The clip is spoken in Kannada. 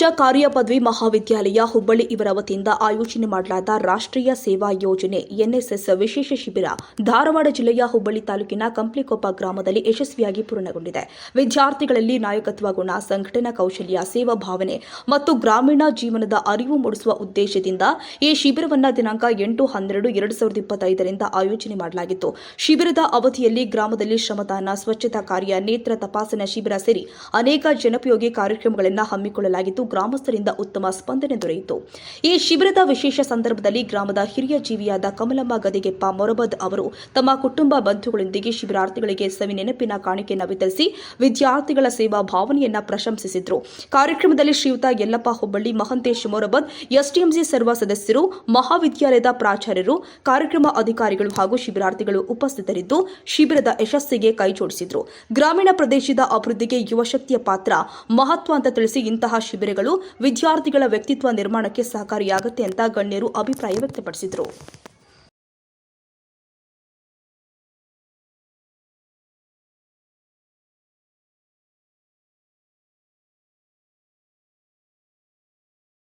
ರಾಜ್ಯ ಕಾರ್ಯ ಪದವಿ ಮಹಾವಿದ್ಯಾಲಯ ಹುಬ್ಬಳ್ಳಿ ಇವರ ವತಿಯಿಂದ ಆಯೋಜನೆ ಮಾಡಲಾದ ರಾಷ್ಟ್ರೀಯ ಸೇವಾ ಯೋಜನೆ ಎನ್ಎಸ್ಎಸ್ ವಿಶೇಷ ಶಿಬಿರ ಧಾರವಾಡ ಜಿಲ್ಲೆಯ ಹುಬ್ಬಳ್ಳಿ ತಾಲೂಕಿನ ಕಂಪ್ಲಿಕೊಪ್ಪ ಗ್ರಾಮದಲ್ಲಿ ಯಶಸ್ವಿಯಾಗಿ ಪೂರ್ಣಗೊಂಡಿದೆ. ವಿದ್ಯಾರ್ಥಿಗಳಲ್ಲಿ ನಾಯಕತ್ವ ಗುಣ, ಸಂಘಟನಾ ಕೌಶಲ್ಯ, ಸೇವಾ ಭಾವನೆ ಮತ್ತು ಗ್ರಾಮೀಣ ಜೀವನದ ಅರಿವು ಮೂಡಿಸುವ ಉದ್ದೇಶದಿಂದ ಈ ಶಿಬಿರವನ್ನು ದಿನಾಂಕ 8-12-2025 ಆಯೋಜನೆ ಮಾಡಲಾಗಿತ್ತು. ಶಿಬಿರದ ಅವಧಿಯಲ್ಲಿ ಗ್ರಾಮದಲ್ಲಿ ಶ್ರಮದಾನ, ಸ್ವಚ್ಛತಾ ಕಾರ್ಯ, ನೇತ್ರ ತಪಾಸಣಾ ಶಿಬಿರ ಸೇರಿ ಅನೇಕ ಜನೋಪಯೋಗಿ ಕಾರ್ಯಕ್ರಮಗಳನ್ನು ಹಮ್ಮಿಕೊಳ್ಳಲಾಗಿದ್ದು, ಗ್ರಾಮಸ್ಥರಿಂದ ಉತ್ತಮ ಸ್ಪಂದನೆ ದೊರೆಯಿತು. ಈ ಶಿಬಿರದ ವಿಶೇಷ ಸಂದರ್ಭದಲ್ಲಿ ಗ್ರಾಮದ ಹಿರಿಯ ಜೀವಿಯಾದ ಕಮಲಮ್ಮ ಗದಿಗೆಪ್ಪ ಮೊರಬದ್ ಅವರು ತಮ್ಮ ಕುಟುಂಬ ಬಂಧುಗಳೊಂದಿಗೆ ಶಿಬಿರಾರ್ಥಿಗಳಿಗೆ ಸವಿ ನೆನಪಿನ ಕಾಣಿಕೆಯನ್ನು ವಿತರಿಸಿ ವಿದ್ಯಾರ್ಥಿಗಳ ಸೇವಾ ಭಾವನೆಯನ್ನು ಪ್ರಶಂಸಿಸಿದರು. ಕಾರ್ಯಕ್ರಮದಲ್ಲಿ ಶ್ರೀಯುತ ಯಲ್ಲಪ್ಪ ಹುಬ್ಬಳ್ಳಿ, ಮಹಂತೇಶ್ ಮೊರಬದ್, ಎಸ್ಟಿಎಂಸಿ ಸರ್ವ ಸದಸ್ಯರು, ಮಹಾವಿದ್ಯಾಲಯದ ಪ್ರಾಚಾರ್ಯರು, ಕಾರ್ಯಕ್ರಮ ಅಧಿಕಾರಿಗಳು ಹಾಗೂ ಶಿಬಿರಾರ್ಥಿಗಳು ಉಪಸ್ಥಿತರಿದ್ದು ಶಿಬಿರದ ಯಶಸ್ಸಿಗೆ ಕೈಜೋಡಿಸಿದರು. ಗ್ರಾಮೀಣ ಪ್ರದೇಶದ ಅಭಿವೃದ್ಧಿಗೆ ಯುವಶಕ್ತಿಯ ಪಾತ್ರ ಮಹತ್ವ ಅಂತ ತಿಳಿಸಿ ಇಂತಹ ಶಿಬಿರಗಳು ವಿದ್ಯಾರ್ಥಿಗಳ ವ್ಯಕ್ತಿತ್ವ ನಿರ್ಮಾಣಕ್ಕೆ ಸಹಕಾರಿಯಾಗುತ್ತೆ ಅಂತ ಗಣ್ಯರು ಅಭಿಪ್ರಾಯ ವ್ಯಕ್ತಪಡಿಸಿದರು.